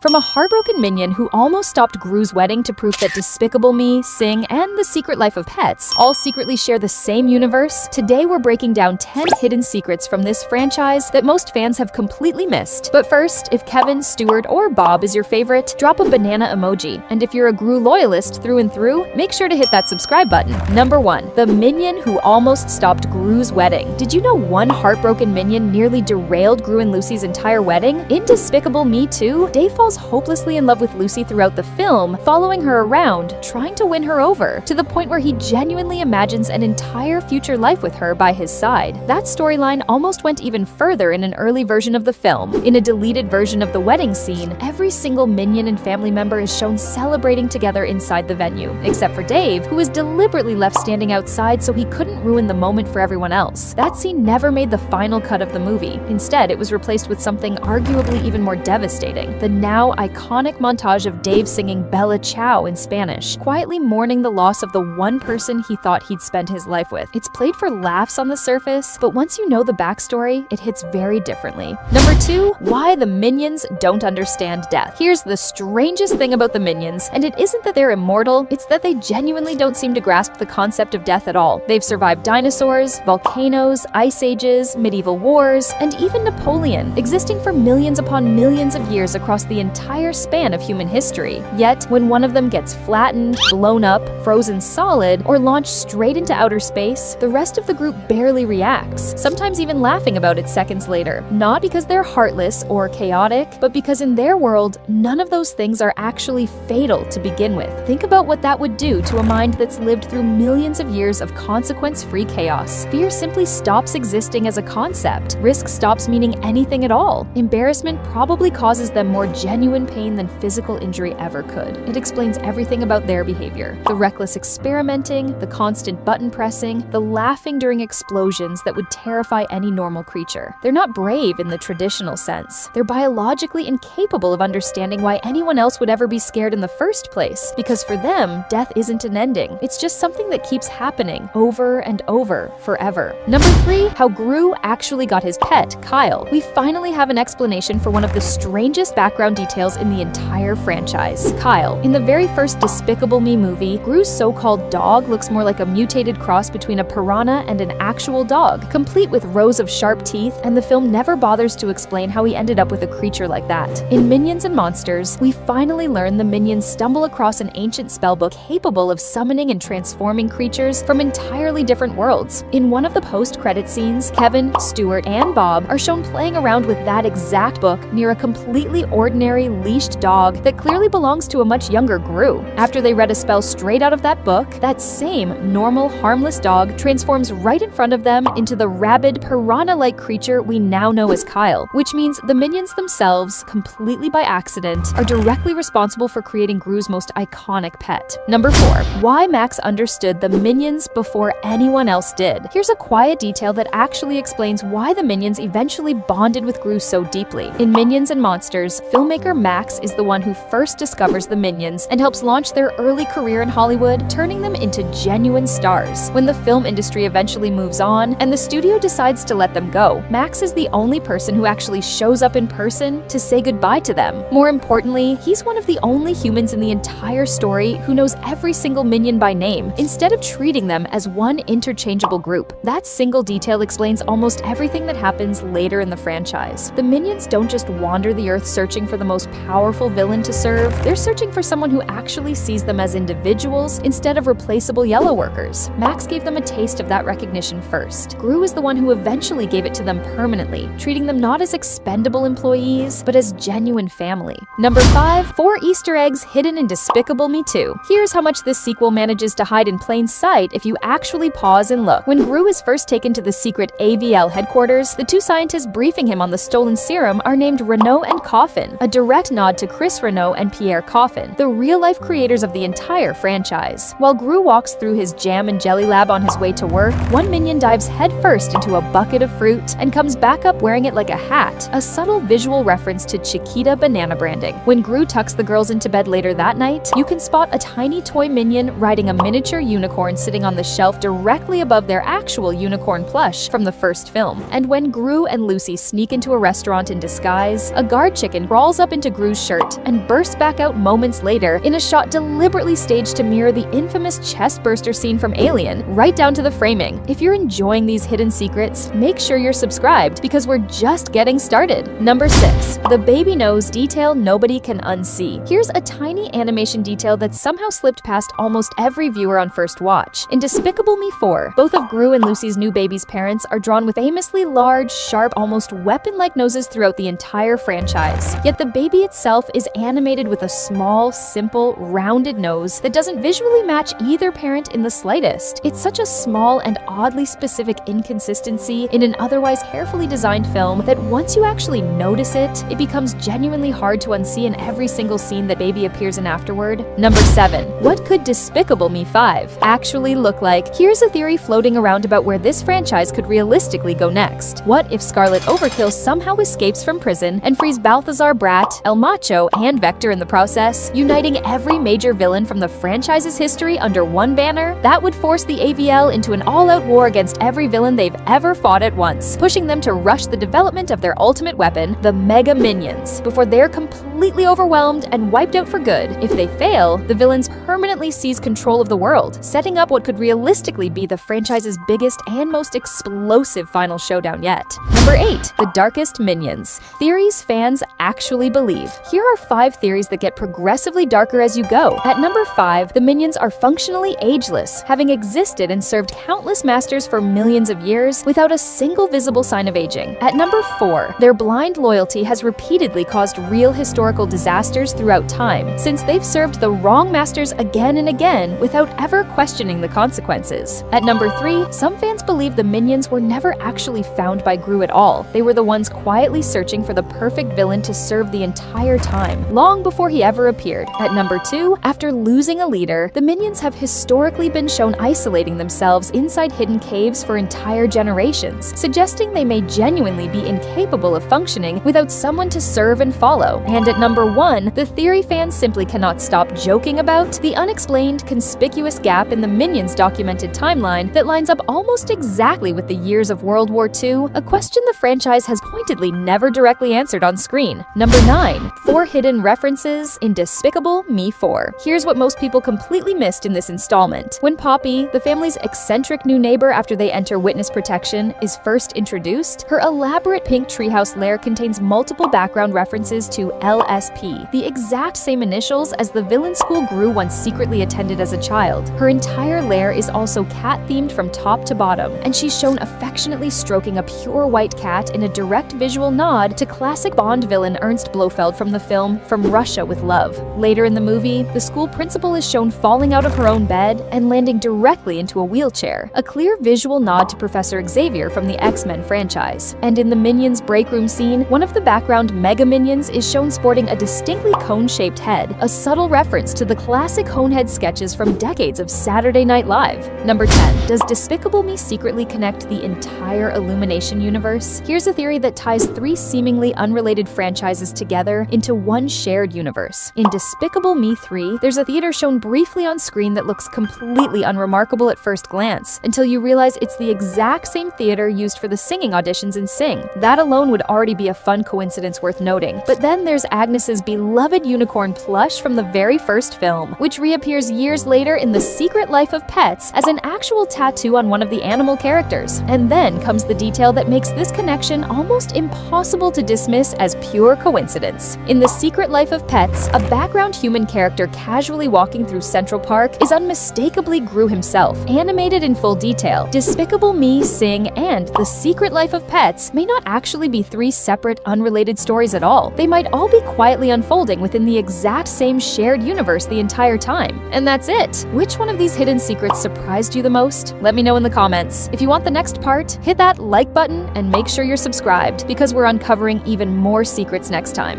From a heartbroken minion who almost stopped Gru's wedding to prove that Despicable Me, Sing, and The Secret Life of Pets all secretly share the same universe, today we're breaking down 10 hidden secrets from this franchise that most fans have completely missed. But first, if Kevin, Stuart, or Bob is your favorite, drop a banana emoji. And if you're a Gru loyalist through and through, make sure to hit that subscribe button. Number 1. The minion who almost stopped Gru's wedding. Did you know one heartbroken minion nearly derailed Gru and Lucy's entire wedding? In Despicable Me 2, Dave falls hopelessly in love with Lucy throughout the film, following her around, trying to win her over, to the point where he genuinely imagines an entire future life with her by his side. That storyline almost went even further in an early version of the film. In a deleted version of the wedding scene, every single minion and family member is shown celebrating together inside the venue, except for Dave, who was deliberately left standing outside so he couldn't ruin the moment for everyone else. That scene never made the final cut of the movie. Instead, it was replaced with something arguably even more devastating: the now iconic montage of Dave singing Bella Ciao in Spanish, quietly mourning the loss of the one person he thought he'd spend his life with. It's played for laughs on the surface, but once you know the backstory, it hits very differently. Number 2. Why the minions don't understand death. Here's the strangest thing about the minions, and it isn't that they're immortal, it's that they genuinely don't seem to grasp the concept of death at all. They've survived dinosaurs, volcanoes, ice ages, medieval wars, and even Napoleon, existing for millions upon millions of years across the entire span of human history. Yet, when one of them gets flattened, blown up, frozen solid, or launched straight into outer space, the rest of the group barely reacts, sometimes even laughing about it seconds later. Not because they're heartless or chaotic, but because in their world, none of those things are actually fatal to begin with. Think about what that would do to a mind that's lived through millions of years of consequence-free chaos. Fear simply stops existing as a concept. Risk stops meaning anything at all. Embarrassment probably causes them more genuine pain than physical injury ever could. It explains everything about their behavior: the reckless experimenting, the constant button pressing, the laughing during explosions that would terrify any normal creature. They're not brave in the traditional sense. They're biologically incapable of understanding why anyone else would ever be scared in the first place, because for them, death isn't an ending. It's just something that keeps happening over and over, forever. Number 3. How Gru actually got his pet, Kyle. We finally have an explanation for one of the strangest background details in the entire franchise. Kyle. In the very first Despicable Me movie, Gru's so-called dog looks more like a mutated cross between a piranha and an actual dog, complete with rows of sharp teeth, and the film never bothers to explain how he ended up with a creature like that. In Minions and Monsters, we finally learn the minions stumble across an ancient spellbook capable of summoning and transforming creatures from entirely different worlds. In one of the post-credit scenes, Kevin, Stuart, and Bob are shown playing around with that exact book near a completely ordinary leashed dog that clearly belongs to a much younger Gru. After they read a spell straight out of that book, that same normal, harmless dog transforms right in front of them into the rabid, piranha-like creature we now know as Kyle, which means the minions themselves, completely by accident, are directly responsible for creating Gru's most iconic pet. Number 4. Why Max understood the minions before anyone else did. Here's a quiet detail that actually explains why the minions eventually bonded with Gru so deeply. In Minions and Monsters, filmmaker Max is the one who first discovers the minions and helps launch their early career in Hollywood, turning them into genuine stars. When the film industry eventually moves on and the studio decides to let them go, Max is the only person who actually shows up in person to say goodbye to them. More importantly, he's one of the only humans in the entire story who knows every single minion by name, instead of treating them as one interchangeable group. That single detail explains almost everything that happens later in the franchise. The minions don't just wander the earth searching for the most powerful villain to serve, they're searching for someone who actually sees them as individuals instead of replaceable yellow workers. Max gave them a taste of that recognition first. Gru is the one who eventually gave it to them permanently, treating them not as expendable employees, but as genuine family. Number 5. 4 Easter eggs hidden in Despicable Me 2. Here's how much this sequel manages to hide in plain sight if you actually pause and look. When Gru is first taken to the secret AVL headquarters, the 2 scientists briefing him on the stolen serum are named Renault and Coffin, a direct nod to Chris Renault and Pierre Coffin, the real-life creators of the entire franchise. While Gru walks through his jam and jelly lab on his way to work, one minion dives headfirst into a bucket of fruit and comes back up wearing it like a hat, a subtle visual reference to Chiquita banana branding. When Gru tucks the girls into bed later that night, you can spot a tiny toy minion riding a miniature unicorn sitting on the shelf directly above their actual unicorn plush from the first film. And when Gru and Lucy sneak into a restaurant in disguise, a guard chicken crawls up into Gru's shirt and burst back out moments later in a shot deliberately staged to mirror the infamous chest-burster scene from Alien, right down to the framing. If you're enjoying these hidden secrets, make sure you're subscribed because we're just getting started. Number 6. The baby nose detail nobody can unsee. Here's a tiny animation detail that somehow slipped past almost every viewer on first watch. In Despicable Me 4, both of Gru and Lucy's new baby's parents are drawn with famously large, sharp, almost weapon-like noses throughout the entire franchise. Yet the baby itself is animated with a small, simple, rounded nose that doesn't visually match either parent in the slightest. It's such a small and oddly specific inconsistency in an otherwise carefully designed film that once you actually notice it, it becomes genuinely hard to unsee in every single scene that baby appears in afterward. Number 7. What could Despicable Me 5 actually look like? Here's a theory floating around about where this franchise could realistically go next. What if Scarlet Overkill somehow escapes from prison and frees Balthazar, Brat, El Macho, and Vector in the process, uniting every major villain from the franchise's history under one banner? That would force the AVL into an all-out war against every villain they've ever fought at once, pushing them to rush the development of their ultimate weapon, the Mega Minions, before they're completely overwhelmed and wiped out for good. If they fail, the villains permanently seize control of the world, setting up what could realistically be the franchise's biggest and most explosive final showdown yet. Number 8. The Darkest Minions. Theories fans actually believe. Here are 5 theories that get progressively darker as you go. At number 5, the minions are functionally ageless, having existed and served countless masters for millions of years without a single visible sign of aging. At number 4, their blind loyalty has repeatedly caused real historical disasters throughout time, since they've served the wrong masters again and again without ever questioning the consequences. At number 3, some fans believe the minions were never actually found by Gru at all. They were the ones quietly searching for the perfect villain to serve the entire time, long before he ever appeared. At number 2, after losing a leader, the minions have historically been shown isolating themselves inside hidden caves for entire generations, suggesting they may genuinely be incapable of functioning without someone to serve and follow. And at number 1, the theory fans simply cannot stop joking about the unexplained, conspicuous gap in the Minions documented timeline that lines up almost exactly with the years of World War II, a question the franchise has pointedly never directly answered on screen. Number 9. 4 hidden references in Despicable Me 4. Here's what most people completely missed in this installment. When Poppy, the family's eccentric new neighbor after they enter witness protection, is first introduced, her elaborate pink treehouse lair contains multiple background references to LSP, the exact same initials as the villain school Gru once secretly attended as a child. Her entire lair is also cat-themed from top to bottom, and she's shown affectionately stroking a pure white cat in a direct visual nod to classic Bond villain Ernst Blofeld from the film From Russia with Love. Later in the movie, the school principal is shown falling out of her own bed and landing directly into a wheelchair, a clear visual nod to Professor Xavier from the X-Men franchise. And in the Minions break room scene, one of the background Mega Minions is shown sporting a distinctly cone-shaped head, a subtle reference to the classic Honehead sketches from decades of Saturday Night Live. Number 10. Does Despicable Me secretly connect the entire Illumination universe? Here's a theory that ties 3 seemingly unrelated franchises together into one shared universe. In Despicable Me 3, there's a theater shown briefly on screen that looks completely unremarkable at first glance, until you realize it's the exact same theater used for the singing auditions in Sing. That alone would already be a fun coincidence worth noting. But then there's Agnes's beloved unicorn plush from the very first film, which reappears years later in The Secret Life of Pets as an actual tattoo on one of the animal characters. And then comes the detail that makes this connection almost impossible to dismiss as pure coincidence. In The Secret Life of Pets, a background human character casually walking through Central Park is unmistakably Gru himself, animated in full detail. Despicable Me, Sing, and The Secret Life of Pets may not actually be 3 separate, unrelated stories at all. They might all be quietly unfolding within the exact same shared universe the entire time. And that's it. Which one of these hidden secrets surprised you the most? Let me know in the comments. If you want the next part, hit that like button and make sure you're subscribed, because we're uncovering even more secrets next time.